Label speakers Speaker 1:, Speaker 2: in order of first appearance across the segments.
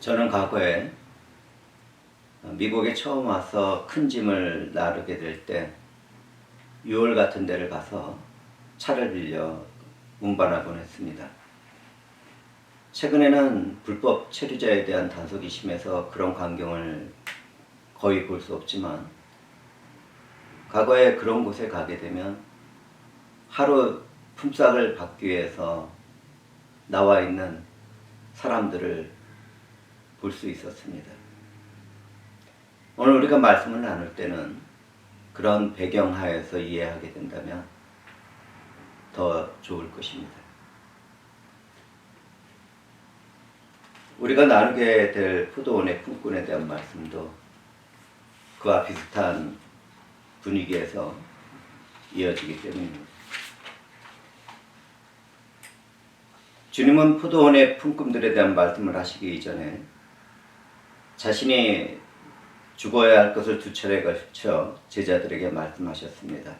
Speaker 1: 저는 과거에 미국에 처음 와서 큰 짐을 나르게 될 때 유월 같은 데를 가서 차를 빌려 운반하곤 했습니다. 최근에는 불법 체류자에 대한 단속이 심해서 그런 광경을 거의 볼 수 없지만, 과거에 그런 곳에 가게 되면 하루 품삯을 받기 위해서 나와 있는 사람들을 볼 수 있었습니다. 오늘 우리가 말씀을 나눌 때는 그런 배경하에서 이해하게 된다면 더 좋을 것입니다. 우리가 나누게 될 포도원의 품꾼에 대한 말씀도 그와 비슷한 분위기에서 이어지기 때문입니다. 주님은 포도원의 품꾼들에 대한 말씀을 하시기 이전에 자신이 죽어야 할 것을 두 차례 걸쳐 제자들에게 말씀하셨습니다.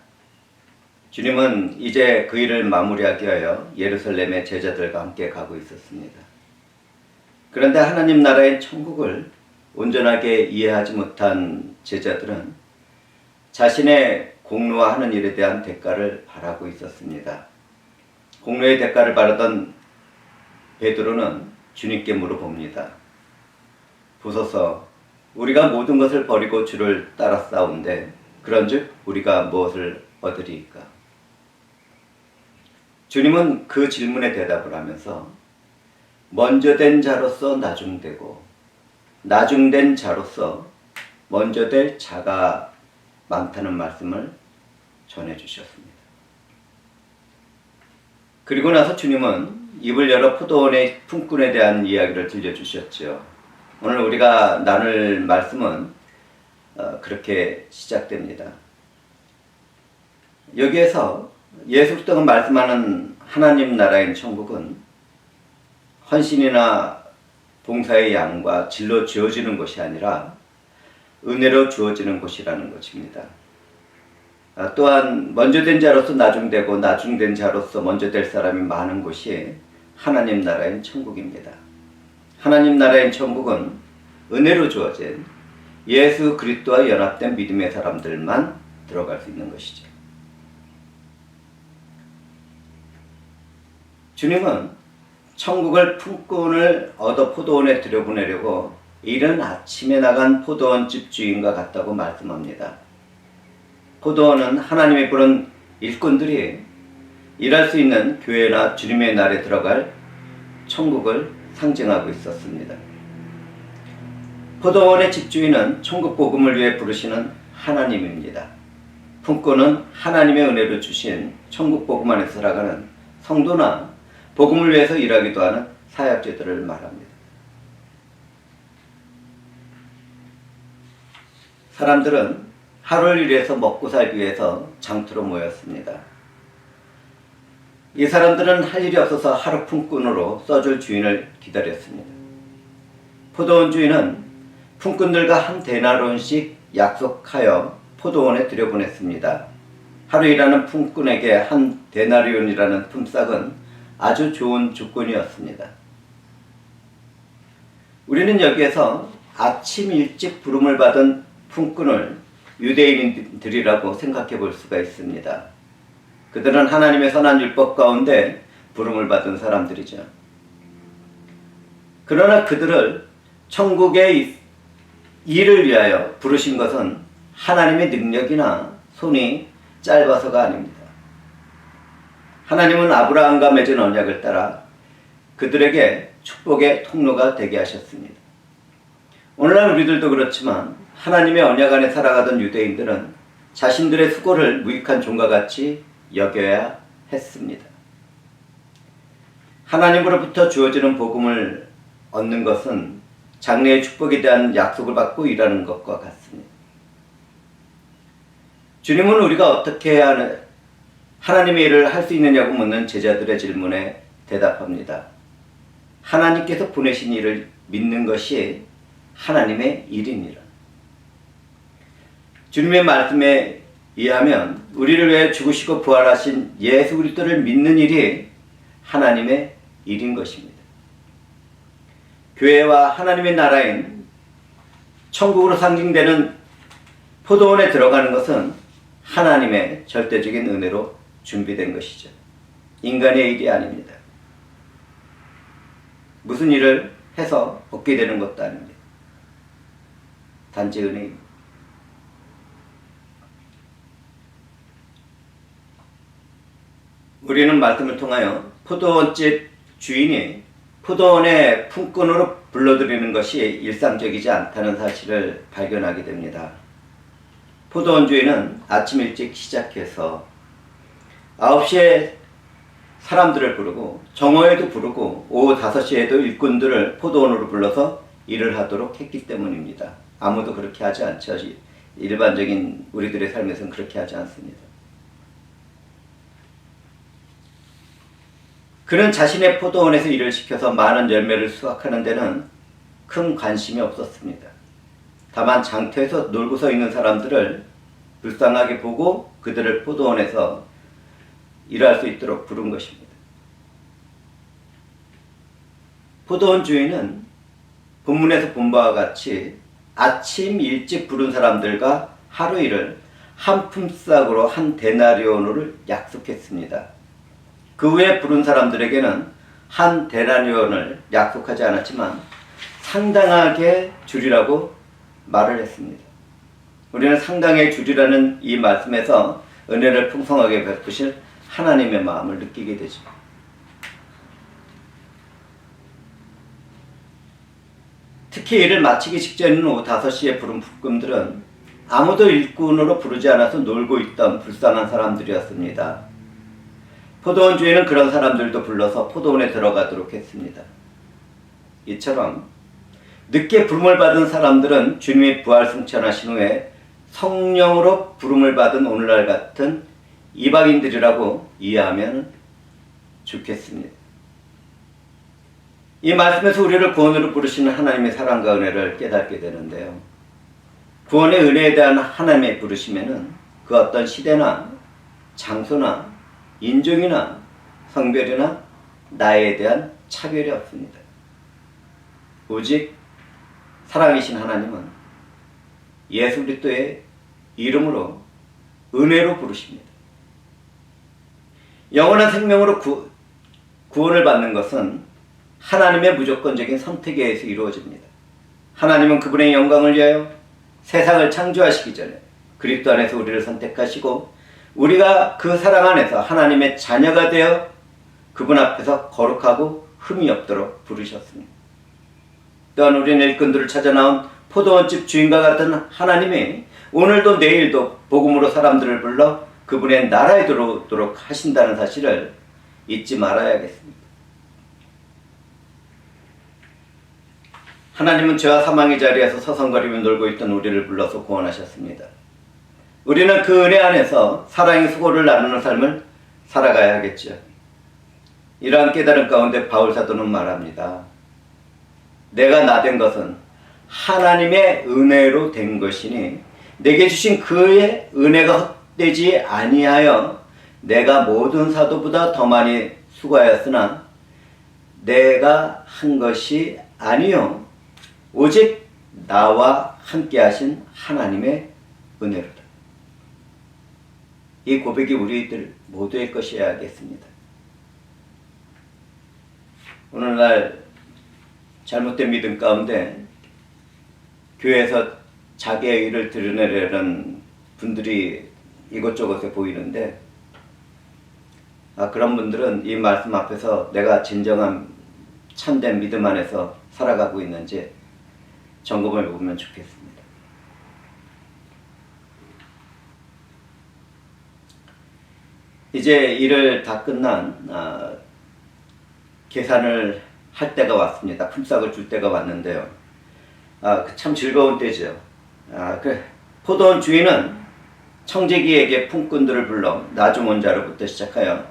Speaker 1: 주님은 이제 그 일을 마무리하기 위하여 예루살렘에 제자들과 함께 가고 있었습니다. 그런데 하나님 나라의 천국을 온전하게 이해하지 못한 제자들은 자신의 공로와 하는 일에 대한 대가를 바라고 있었습니다. 공로의 대가를 바라던 베드로는 주님께 물어봅니다. 보소서, 우리가 모든 것을 버리고 주를 따라 싸운데 그런즉 우리가 무엇을 얻으리이까? 주님은 그 질문에 대답을 하면서 먼저 된 자로서 나중되고 나중된 자로서 먼저 될 자가 많다는 말씀을 전해주셨습니다. 그리고 나서 주님은 입을 열어 포도원의 품꾼에 대한 이야기를 들려주셨죠. 오늘 우리가 나눌 말씀은 그렇게 시작됩니다. 여기에서 예수 그리스도가 말씀하는 하나님 나라인 천국은 헌신이나 봉사의 양과 질로 주어지는 것이 아니라 은혜로 주어지는 곳이라는 것입니다. 또한 먼저 된 자로서 나중되고 나중된 자로서 먼저 될 사람이 많은 곳이 하나님 나라인 천국입니다. 하나님 나라인 천국은 은혜로 주어진 예수 그리스도와 연합된 믿음의 사람들만 들어갈 수 있는 것이죠. 주님은 천국을 품꾼을 얻어 포도원에 들여보내려고 이른 아침에 나간 포도원집 주인과 같다고 말씀합니다. 포도원은 하나님이 부른 일꾼들이 일할 수 있는 교회나 주님의 날에 들어갈 천국을 상징하고 있었습니다. 포도원의 집주인은 천국 복음을 위해 부르시는 하나님입니다. 품꾼은 하나님의 은혜로 주신 천국 복음 안에서 살아가는 성도나 복음을 위해서 일하기도 하는 사역자들을 말합니다. 사람들은 하루를 일해서 먹고 살기 위해서 장터로 모였습니다. 이 사람들은 할 일이 없어서 하루 품꾼으로 써줄 주인을 기다렸습니다. 포도원 주인은 품꾼들과 한 데나리온씩 약속하여 포도원에 들여보냈습니다. 하루 일하는 품꾼에게 한 데나리온이라는 품삯은 아주 좋은 조건이었습니다. 우리는 여기에서 아침 일찍 부름을 받은 품꾼을 유대인들이라고 생각해 볼 수가 있습니다. 그들은 하나님의 선한 율법 가운데 부름을 받은 사람들이죠. 그러나 그들을 천국의 일을 위하여 부르신 것은 하나님의 능력이나 손이 짧아서가 아닙니다. 하나님은 아브라함과 맺은 언약을 따라 그들에게 축복의 통로가 되게 하셨습니다. 오늘날 우리들도 그렇지만 하나님의 언약 안에 살아가던 유대인들은 자신들의 수고를 무익한 종과 같이 여겨야 했습니다. 하나님으로부터 주어지는 복음을 얻는 것은 장래의 축복에 대한 약속을 받고 일하는 것과 같습니다. 주님은 우리가 어떻게 해야 하나님의 일을 할 수 있느냐고 묻는 제자들의 질문에 대답합니다. 하나님께서 보내신 일을 믿는 것이 하나님의 일이니라. 주님의 말씀에 의하면 우리를 위해 죽으시고 부활하신 예수 그리스도를 믿는 일이 하나님의 일인 것입니다. 교회와 하나님의 나라인 천국으로 상징되는 포도원에 들어가는 것은 하나님의 절대적인 은혜로 준비된 것이죠. 인간의 일이 아닙니다. 무슨 일을 해서 얻게 되는 것도 아닙니다. 단지 은혜입니다. 우리는 말씀을 통하여 포도원집 주인이 포도원의 품꾼으로 불러들이는 것이 일상적이지 않다는 사실을 발견하게 됩니다. 포도원 주인은 아침 일찍 시작해서 9시에 사람들을 부르고 정오에도 부르고 오후 5시에도 일꾼들을 포도원으로 불러서 일을 하도록 했기 때문입니다. 아무도 그렇게 하지 않죠. 일반적인 우리들의 삶에서는 그렇게 하지 않습니다. 그는 자신의 포도원에서 일을 시켜서 많은 열매를 수확하는 데는 큰 관심이 없었습니다. 다만 장터에서 놀고 서 있는 사람들을 불쌍하게 보고 그들을 포도원에서 일할 수 있도록 부른 것입니다. 포도원 주인은 본문에서 본 바와 같이 아침 일찍 부른 사람들과 하루 일을 한 품삯으로 한 데나리온을 약속했습니다. 그 후에 부른 사람들에게는 한 데나리온을 약속하지 않았지만 상당하게 줄이라고 말을 했습니다. 우리는 상당히 줄이라는 이 말씀에서 은혜를 풍성하게 베푸실 하나님의 마음을 느끼게 되죠. 특히 일을 마치기 직전인 오후 5시에 부른 품꾼들은 아무도 일꾼으로 부르지 않아서 놀고 있던 불쌍한 사람들이었습니다. 포도원 주인은 그런 사람들도 불러서 포도원에 들어가도록 했습니다. 이처럼 늦게 부름을 받은 사람들은 주님이 부활승천하신 후에 성령으로 부름을 받은 오늘날 같은 이방인들이라고 이해하면 좋겠습니다. 이 말씀에서 우리를 구원으로 부르시는 하나님의 사랑과 은혜를 깨닫게 되는데요. 구원의 은혜에 대한 하나님의 부르심에는 그 어떤 시대나 장소나 인종이나 성별이나 나이에 대한 차별이 없습니다. 오직 사랑이신 하나님은 예수 그리스도의 이름으로 은혜로 부르십니다. 영원한 생명으로 구원을 받는 것은 하나님의 무조건적인 선택에 의해서 이루어집니다. 하나님은 그분의 영광을 위하여 세상을 창조하시기 전에 그리스도 안에서 우리를 선택하시고 우리가 그 사랑 안에서 하나님의 자녀가 되어 그분 앞에서 거룩하고 흠이 없도록 부르셨습니다. 또한 우리는 일꾼들을 찾아 나온 포도원집 주인과 같은 하나님이 오늘도 내일도 복음으로 사람들을 불러 그분의 나라에 들어오도록 하신다는 사실을 잊지 말아야겠습니다. 하나님은 죄와 사망의 자리에서 서성거리며 놀고 있던 우리를 불러서 구원하셨습니다. 우리는 그 은혜 안에서 사랑의 수고를 나누는 삶을 살아가야 하겠죠. 이러한 깨달음 가운데 바울 사도는 말합니다. 내가 나 된 것은 하나님의 은혜로 된 것이니 내게 주신 그의 은혜가 헛되지 아니하여 내가 모든 사도보다 더 많이 수고하였으나 내가 한 것이 아니요 오직 나와 함께 하신 하나님의 은혜로다. 이 고백이 우리들 모두의 것이어야겠습니다. 오늘날 잘못된 믿음 가운데 교회에서 자기의 일을 드러내려는 분들이 이곳저곳에 보이는데 그런 분들은 이 말씀 앞에서 내가 진정한 참된 믿음 안에서 살아가고 있는지 점검을 해보면 좋겠습니다. 이제 일을 다 끝난 계산을 할 때가 왔습니다. 품삯을 줄 때가 왔는데요. 참 즐거운 때죠. 포도원 주인은 청지기에게 품꾼들을 불러 나중 온 자로부터 시작하여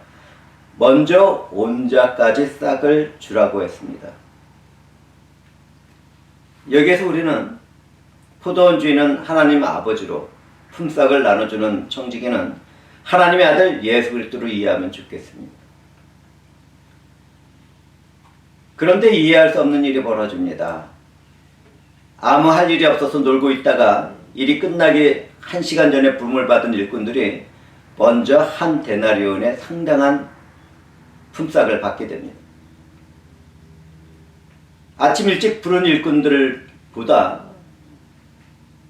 Speaker 1: 먼저 온 자까지 싹을 주라고 했습니다. 여기에서 우리는 포도원 주인은 하나님 아버지로 품삯을 나눠주는 청지기는 하나님의 아들 예수 그리스도로 이해하면 좋겠습니다. 그런데 이해할 수 없는 일이 벌어집니다. 아무 할 일이 없어서 놀고 있다가 일이 끝나기 1시간 전에 부름을 받은 일꾼들이 먼저 한 데나리온의 상당한 품삯을 받게 됩니다. 아침 일찍 부른 일꾼들보다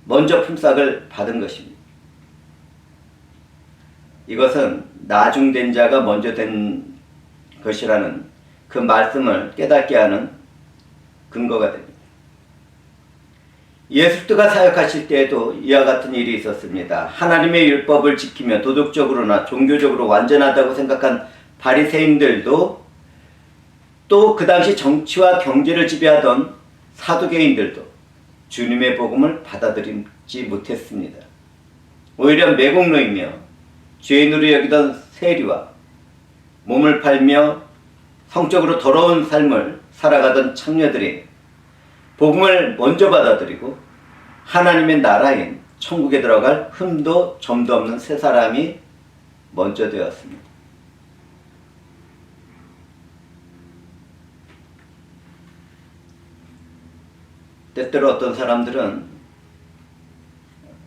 Speaker 1: 먼저 품삯을 받은 것입니다. 이것은 나중된 자가 먼저 된 것이라는 그 말씀을 깨닫게 하는 근거가 됩니다. 예수가 사역하실 때에도 이와 같은 일이 있었습니다. 하나님의 율법을 지키며 도덕적으로나 종교적으로 완전하다고 생각한 바리새인들도 또 그 당시 정치와 경제를 지배하던 사두개인들도 주님의 복음을 받아들이지 못했습니다. 오히려 매국노이며 죄인으로 여기던 세리와 몸을 팔며 성적으로 더러운 삶을 살아가던 창녀들이 복음을 먼저 받아들이고 하나님의 나라인 천국에 들어갈 흠도 점도 없는 세 사람이 먼저 되었습니다. 때때로 어떤 사람들은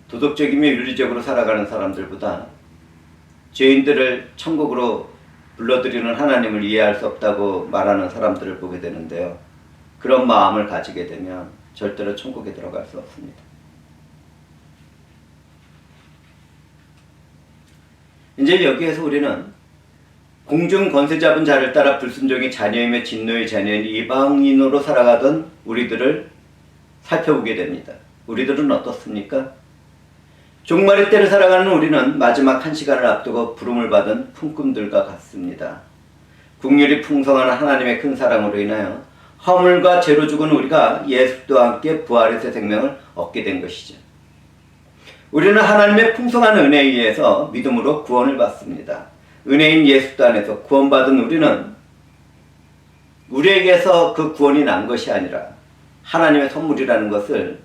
Speaker 1: 도덕적이며 윤리적으로 살아가는 사람들보다 죄인들을 천국으로 불러들이는 하나님을 이해할 수 없다고 말하는 사람들을 보게 되는데요. 그런 마음을 가지게 되면 절대로 천국에 들어갈 수 없습니다. 이제 여기에서 우리는 공중 권세 잡은 자를 따라 불순종의 자녀이며 진노의 자녀인 이방인으로 살아가던 우리들을 살펴보게 됩니다. 우리들은 어떻습니까? 종말의 때를 살아가는 우리는 마지막 1시간을 앞두고 부름을 받은 품꾼들과 같습니다. 국률이 풍성한 하나님의 큰 사랑으로 인하여 허물과 죄로 죽은 우리가 예수와 함께 부활의 새 생명을 얻게 된 것이죠. 우리는 하나님의 풍성한 은혜에 의해서 믿음으로 구원을 받습니다. 은혜인 예수 안에서 구원받은 우리는 우리에게서 그 구원이 난 것이 아니라 하나님의 선물이라는 것을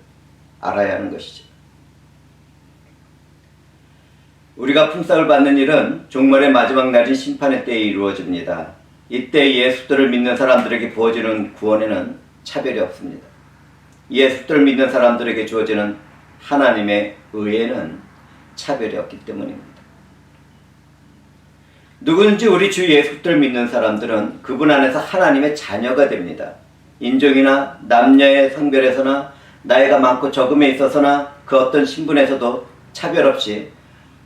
Speaker 1: 알아야 하는 것이죠. 우리가 품삯을 받는 일은 종말의 마지막 날인 심판의 때에 이루어집니다. 이때 예수들을 믿는 사람들에게 부어지는 구원에는 차별이 없습니다. 예수들을 믿는 사람들에게 주어지는 하나님의 의에는 차별이 없기 때문입니다. 누구든지 우리 주 예수를 믿는 사람들은 그분 안에서 하나님의 자녀가 됩니다. 인종이나 남녀의 성별에서나 나이가 많고 적음에 있어서나 그 어떤 신분에서도 차별 없이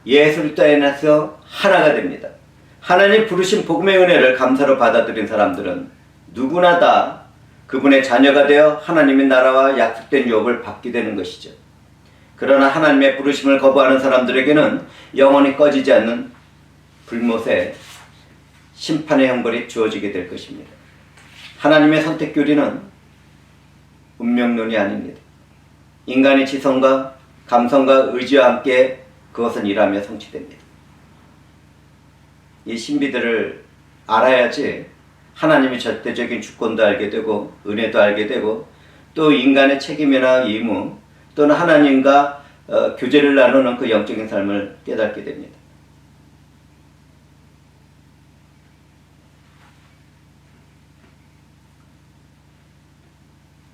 Speaker 1: 예수 그리스도 안에서 하나가 됩니다. 하나님 부르신 복음의 은혜를 감사로 받아들인 사람들은 누구나 다 그분의 자녀가 되어 하나님의 나라와 약속된 유업을 받게 되는 것이죠. 그러나 하나님의 부르심을 거부하는 사람들에게는 영원히 꺼지지 않는 불못의 심판의 형벌이 주어지게 될 것입니다. 하나님의 선택 교리는 운명론이 아닙니다. 인간의 지성과 감성과 의지와 함께 그것은 일하며 성취됩니다. 이 신비들을 알아야지 하나님의 절대적인 주권도 알게 되고 은혜도 알게 되고 또 인간의 책임이나 의무 또는 하나님과 교제를 나누는 그 영적인 삶을 깨닫게 됩니다.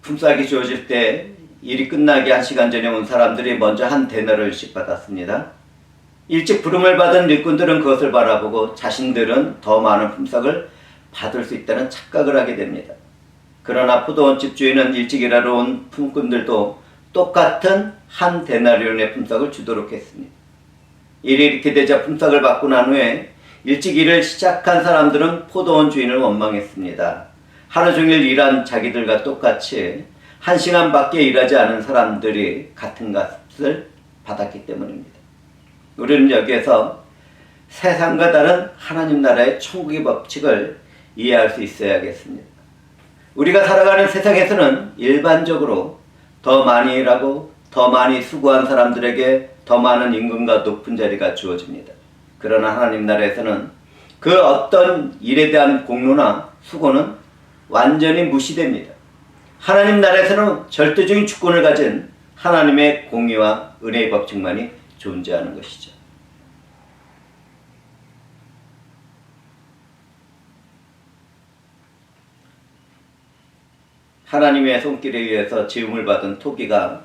Speaker 1: 품삯이 주어질 때 일이 끝나기 1시간 전에 온 사람들이 먼저 한 데나리온씩 받았습니다. 일찍 부름을 받은 일꾼들은 그것을 바라보고 자신들은 더 많은 품삯을 받을 수 있다는 착각을 하게 됩니다. 그러나 포도원집 주인은 일찍 일하러 온 품꾼들도 똑같은 한 데나리온의 품삯을 주도록 했습니다. 일이 이렇게 되자 품삯을 받고 난 후에 일찍 일을 시작한 사람들은 포도원 주인을 원망했습니다. 하루 종일 일한 자기들과 똑같이 1시간밖에 일하지 않은 사람들이 같은 값을 받았기 때문입니다. 우리는 여기에서 세상과 다른 하나님 나라의 천국의 법칙을 이해할 수 있어야겠습니다. 우리가 살아가는 세상에서는 일반적으로 더 많이 일하고 더 많이 수고한 사람들에게 더 많은 임금과 높은 자리가 주어집니다. 그러나 하나님 나라에서는 그 어떤 일에 대한 공로나 수고는 완전히 무시됩니다. 하나님 나라에서는 절대적인 주권을 가진 하나님의 공의와 은혜의 법칙만이 존재하는 것이죠. 하나님의 손길에 의해서 지음을 받은 토기가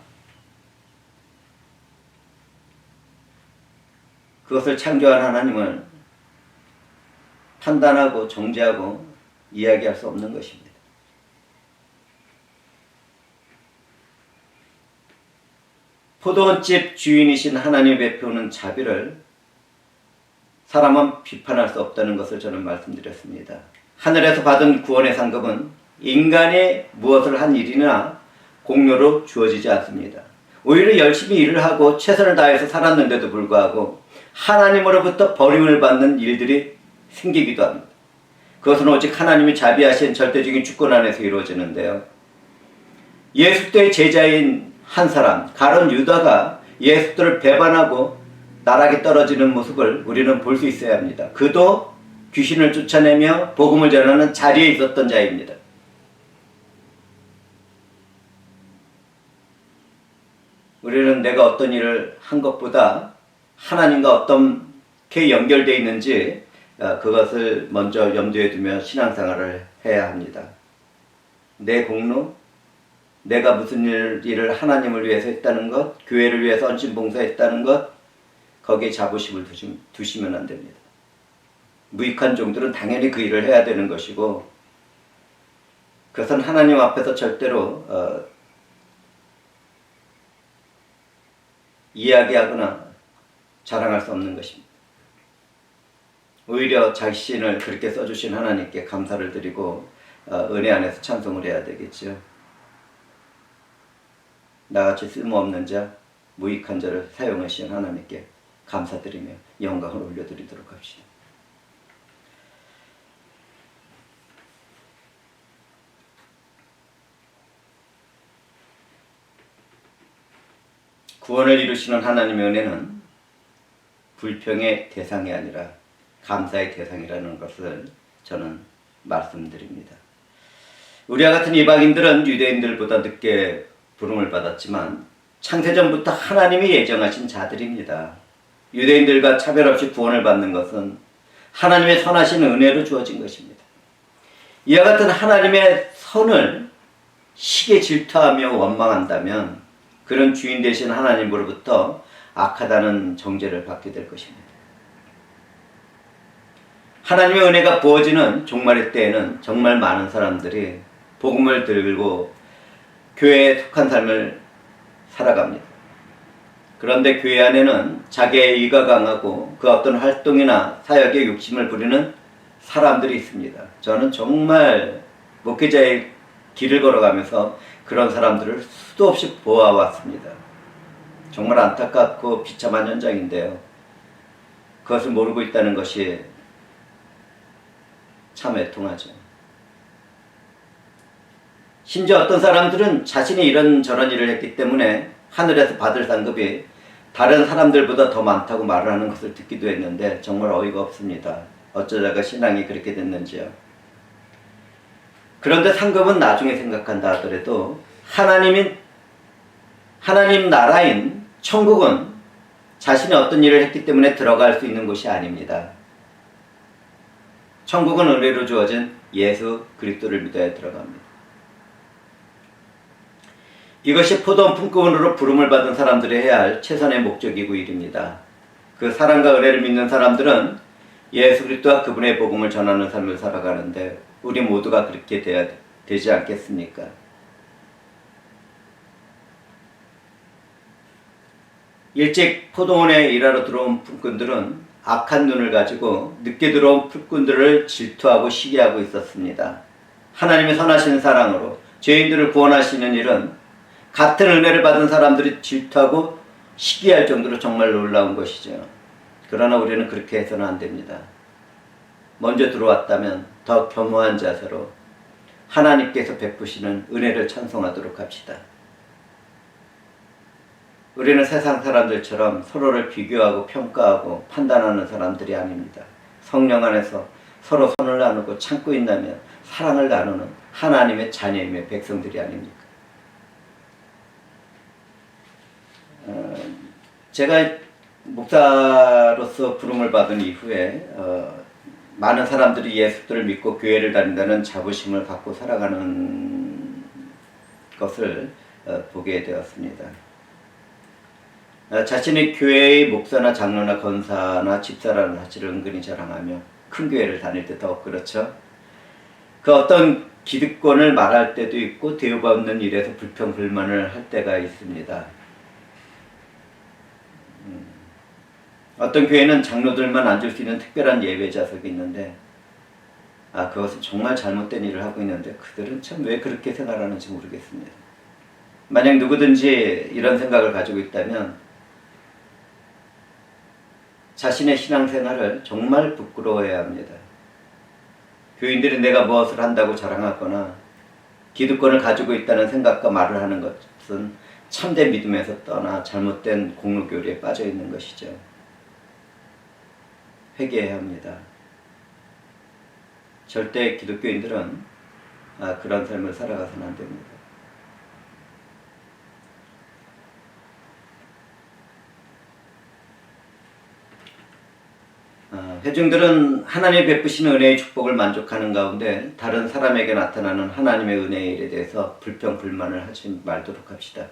Speaker 1: 그것을 창조한 하나님을 판단하고 정죄하고 이야기할 수 없는 것입니다. 포도원집 주인이신 하나님의 베푸는 자비를 사람은 비판할 수 없다는 것을 저는 말씀드렸습니다. 하늘에서 받은 구원의 상급은 인간이 무엇을 한 일이나 공로로 주어지지 않습니다. 오히려 열심히 일을 하고 최선을 다해서 살았는데도 불구하고 하나님으로부터 버림을 받는 일들이 생기기도 합니다. 그것은 오직 하나님이 자비하신 절대적인 주권 안에서 이루어지는데요. 예수 때의 제자인 한 사람, 가룟 유다가 예수들을 배반하고 나락에 떨어지는 모습을 우리는 볼 수 있어야 합니다. 그도 귀신을 쫓아내며 복음을 전하는 자리에 있었던 자입니다. 우리는 내가 어떤 일을 한 것보다 하나님과 어떻게 연결되어 있는지 그것을 먼저 염두에 두며 신앙생활을 해야 합니다. 내 공로, 내가 무슨 일을 하나님을 위해서 했다는 것, 교회를 위해서 헌신봉사했다는 것, 거기에 자부심을 두시면 안 됩니다. 무익한 종들은 당연히 그 일을 해야 되는 것이고, 그것은 하나님 앞에서 절대로 이야기하거나 자랑할 수 없는 것입니다. 오히려 자신을 그렇게 써주신 하나님께 감사를 드리고 은혜 안에서 찬송을 해야 되겠죠. 나같이 쓸모없는 자, 무익한 자를 사용하신 하나님께 감사드리며 영광을 올려드리도록 합시다. 구원을 이루시는 하나님의 은혜는 불평의 대상이 아니라 감사의 대상이라는 것을 저는 말씀드립니다. 우리와 같은 이방인들은 유대인들보다 늦게 부름을 받았지만 창세전부터 하나님이 예정하신 자들입니다. 유대인들과 차별 없이 구원을 받는 것은 하나님의 선하신 은혜로 주어진 것입니다. 이와 같은 하나님의 선을 시기에 질투하며 원망한다면 그런 주인 되신 하나님으로부터 악하다는 정죄를 받게 될 것입니다. 하나님의 은혜가 부어지는 종말의 때에는 정말 많은 사람들이 복음을 들고 교회에 속한 삶을 살아갑니다. 그런데 교회 안에는 자기의 의가 강하고 그 어떤 활동이나 사역에 욕심을 부리는 사람들이 있습니다. 저는 정말 목회자의 길을 걸어가면서 그런 사람들을 수도 없이 보아왔습니다. 정말 안타깝고 비참한 현장인데요. 그것을 모르고 있다는 것이 참 애통하죠. 심지어 어떤 사람들은 자신이 이런저런 일을 했기 때문에 하늘에서 받을 상급이 다른 사람들보다 더 많다고 말을 하는 것을 듣기도 했는데 정말 어이가 없습니다. 어쩌다가 신앙이 그렇게 됐는지요. 그런데 상급은 나중에 생각한다 하더라도 하나님 나라인 천국은 자신이 어떤 일을 했기 때문에 들어갈 수 있는 곳이 아닙니다. 천국은 은혜로 주어진 예수 그리스도를 믿어야 들어갑니다. 이것이 포도원 품꾼으로 부름을 받은 사람들이 해야 할 최선의 목적이고 일입니다. 그 사랑과 은혜를 믿는 사람들은 예수 그리스도와 그분의 복음을 전하는 삶을 살아가는데 우리 모두가 그렇게 돼야 되지 않겠습니까? 일찍 포도원에 일하러 들어온 품꾼들은 악한 눈을 가지고 늦게 들어온 품꾼들을 질투하고 시기하고 있었습니다. 하나님의 선하신 사랑으로 죄인들을 구원하시는 일은 같은 은혜를 받은 사람들이 질투하고 시기할 정도로 정말 놀라운 것이죠. 그러나 우리는 그렇게 해서는 안 됩니다. 먼저 들어왔다면 더 겸허한 자세로 하나님께서 베푸시는 은혜를 찬송하도록 합시다. 우리는 세상 사람들처럼 서로를 비교하고 평가하고 판단하는 사람들이 아닙니다. 성령 안에서 서로 선을 나누고 참고 있다면 사랑을 나누는 하나님의 자녀임의 백성들이 아닙니까? 제가 목사로서 부름을 받은 이후에 많은 사람들이 예수들을 믿고 교회를 다닌다는 자부심을 갖고 살아가는 것을 보게 되었습니다. 자신이 교회의 목사나 장로나 권사나 집사라는 사실을 은근히 자랑하며 큰 교회를 다닐 때 더욱 그렇죠. 그 어떤 기득권을 말할 때도 있고 대우받는 일에서 불평 불만을 할 때가 있습니다. 어떤 교회는 장로들만 앉을 수 있는 특별한 예배 좌석이 있는데 그것은 정말 잘못된 일을 하고 있는데 그들은 참 왜 그렇게 생각하는지 모르겠습니다. 만약 누구든지 이런 생각을 가지고 있다면 자신의 신앙생활을 정말 부끄러워해야 합니다. 교인들이 내가 무엇을 한다고 자랑하거나 기득권을 가지고 있다는 생각과 말을 하는 것은 참된 믿음에서 떠나 잘못된 공로교리에 빠져 있는 것이죠. 회개해야 합니다. 절대 기독교인들은 그런 삶을 살아가서는 안 됩니다. 회중들은 하나님이 베푸시는 은혜의 축복을 만족하는 가운데 다른 사람에게 나타나는 하나님의 은혜의 일에 대해서 불평 불만을 하지 말도록 합시다.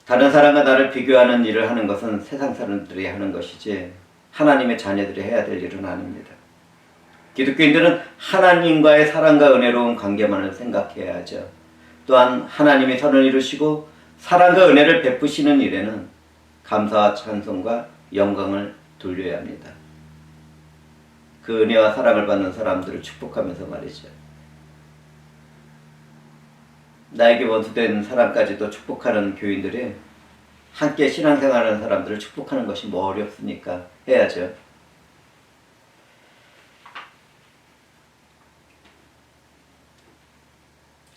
Speaker 1: 다른 사람과 나를 비교하는 일을 하는 것은 세상 사람들이 하는 것이지 하나님의 자녀들이 해야 될 일은 아닙니다. 기독교인들은 하나님과의 사랑과 은혜로운 관계만을 생각해야 하죠. 또한 하나님이 선을 이루시고 사랑과 은혜를 베푸시는 일에는 감사와 찬송과 영광을 돌려야 합니다. 그 은혜와 사랑을 받는 사람들을 축복하면서 말이죠. 나에게 원수된 사람까지도 축복하는 교인들이 함께 신앙생활하는 사람들을 축복하는 것이 뭐 어렵습니까? 해야죠.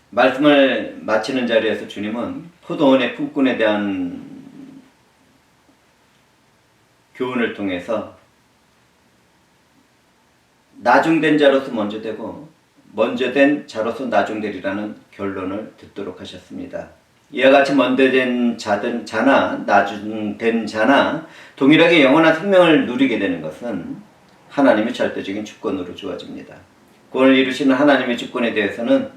Speaker 1: 말씀을 마치는 자리에서 주님은 포도원의 품꾼에 대한 교훈을 통해서 나중된 자로서 먼저 되고 먼저 된 자로서 나중되리라는 결론을 듣도록 하셨습니다. 이와 같이 먼저 된 자나 나중된 자나 동일하게 영원한 생명을 누리게 되는 것은 하나님의 절대적인 주권으로 주어집니다. 구원을 이루시는 하나님의 주권에 대해서는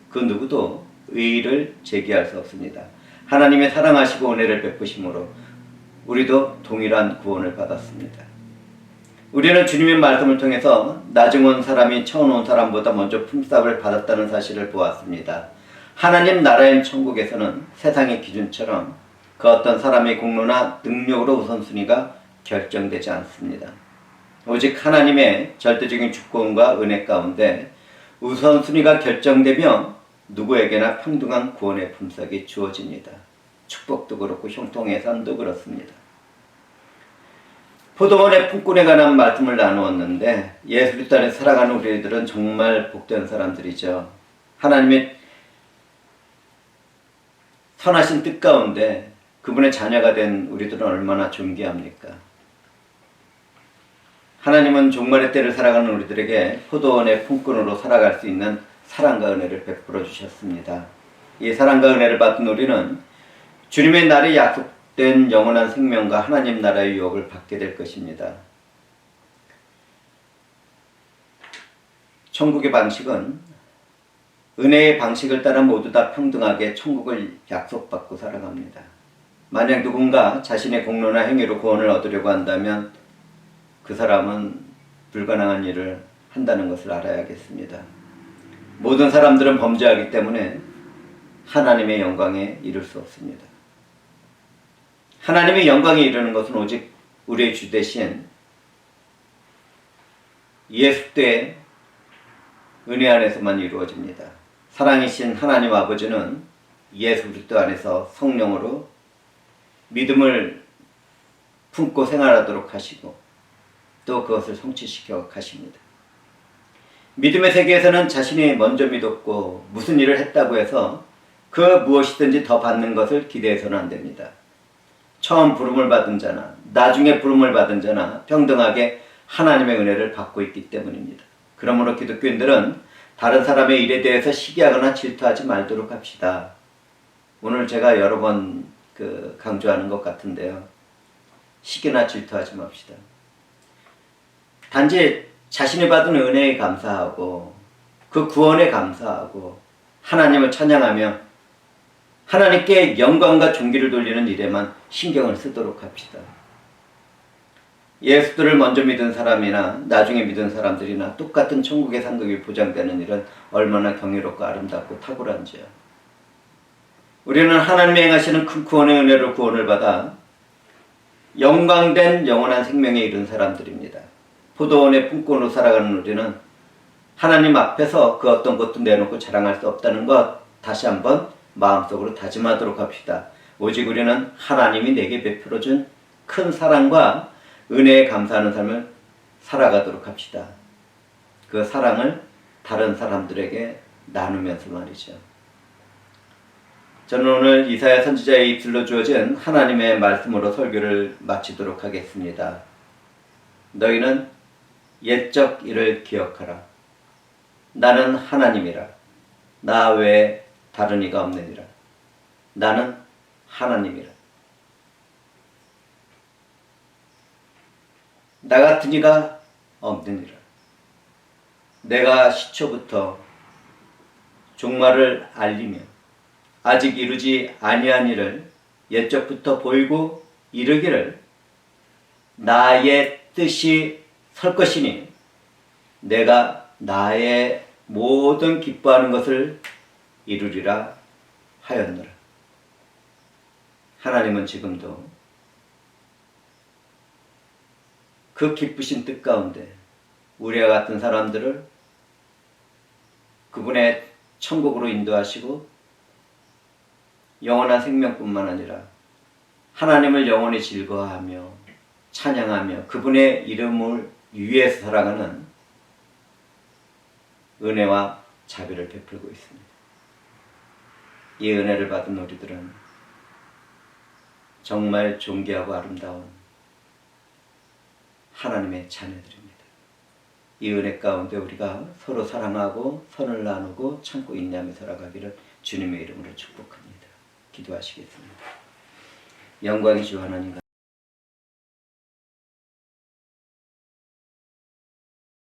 Speaker 1: 그 누구도 의의를 제기할 수 없습니다. 하나님의 사랑하시고 은혜를 베푸심으로 우리도 동일한 구원을 받았습니다. 우리는 주님의 말씀을 통해서 나중 온 사람이 처음 온 사람보다 먼저 품삯을 받았다는 사실을 보았습니다. 하나님 나라의 천국에서는 세상의 기준처럼 그 어떤 사람의 공로나 능력으로 우선순위가 결정되지 않습니다. 오직 하나님의 절대적인 주권과 은혜 가운데 우선순위가 결정되며 누구에게나 평등한 구원의 품삯이 주어집니다. 축복도 그렇고 형통해산도 그렇습니다. 포도원의 품꾼에 관한 말씀을 나누었는데 예수 그리스도 안에 살아가는 우리들은 정말 복된 사람들이죠. 하나님의 선하신 뜻 가운데 그분의 자녀가 된 우리들은 얼마나 존귀합니까? 하나님은 종말의 때를 살아가는 우리들에게 포도원의 품꾼으로 살아갈 수 있는 사랑과 은혜를 베풀어 주셨습니다. 이 사랑과 은혜를 받은 우리는 주님의 날에 약속된 영원한 생명과 하나님 나라의 유업을 받게 될 것입니다. 천국의 방식은 은혜의 방식을 따라 모두 다 평등하게 천국을 약속받고 살아갑니다. 만약 누군가 자신의 공로나 행위로 구원을 얻으려고 한다면 그 사람은 불가능한 일을 한다는 것을 알아야겠습니다. 모든 사람들은 범죄하기 때문에 하나님의 영광에 이를 수 없습니다. 하나님의 영광에 이르는 것은 오직 우리의 주 대신 예수 때의 은혜 안에서만 이루어집니다. 사랑이신 하나님 아버지는 예수 그리스도 안에서 성령으로 믿음을 품고 생활하도록 하시고 또 그것을 성취시켜 가십니다. 믿음의 세계에서는 자신이 먼저 믿었고 무슨 일을 했다고 해서 그 무엇이든지 더 받는 것을 기대해서는 안 됩니다. 처음 부름을 받은 자나 나중에 부름을 받은 자나 평등하게 하나님의 은혜를 받고 있기 때문입니다. 그러므로 기독교인들은 다른 사람의 일에 대해서 시기하거나 질투하지 말도록 합시다. 오늘 제가 여러 번 강조하는 것 같은데요. 시기나 질투하지 맙시다. 단지 자신이 받은 은혜에 감사하고 그 구원에 감사하고 하나님을 찬양하며 하나님께 영광과 존귀를 돌리는 일에만 신경을 쓰도록 합시다. 예수들을 먼저 믿은 사람이나 나중에 믿은 사람들이나 똑같은 천국의 상급이 보장되는 일은 얼마나 경이롭고 아름답고 탁월한지요. 우리는 하나님이 행하시는 큰 구원의 은혜로 구원을 받아 영광된 영원한 생명에 이른 사람들입니다. 포도원의 품꾼으로 살아가는 우리는 하나님 앞에서 그 어떤 것도 내놓고 자랑할 수 없다는 것 다시 한번 마음속으로 다짐하도록 합시다. 오직 우리는 하나님이 내게 베풀어준 큰 사랑과 은혜에 감사하는 삶을 살아가도록 합시다. 그 사랑을 다른 사람들에게 나누면서 말이죠. 저는 오늘 이사야 선지자의 입술로 주어진 하나님의 말씀으로 설교를 마치도록 하겠습니다. 너희는 옛적 일을 기억하라. 나는 하나님이라. 나 외에 다른 이가 없느니라. 나는 하나님이라. 나 같은 이가 없느니라. 내가 시초부터 종말을 알리며 아직 이루지 아니한 일을 옛적부터 보이고 이르기를 나의 뜻이 설 것이니 내가 나의 모든 기뻐하는 것을 이루리라 하였노라. 하나님은 지금도 그 기쁘신 뜻 가운데 우리와 같은 사람들을 그분의 천국으로 인도하시고 영원한 생명뿐만 아니라 하나님을 영원히 즐거워하며 찬양하며 그분의 이름을 위해서 살아가는 은혜와 자비를 베풀고 있습니다. 이 은혜를 받은 우리들은 정말 존귀하고 아름다운 하나님의 자녀들입니다. 이 은혜 가운데 우리가 서로 사랑하고 선을 나누고 참고 인내하며 살아가기를 주님의 이름으로 축복합니다. 기도하시겠습니다. 영광이 주 하나님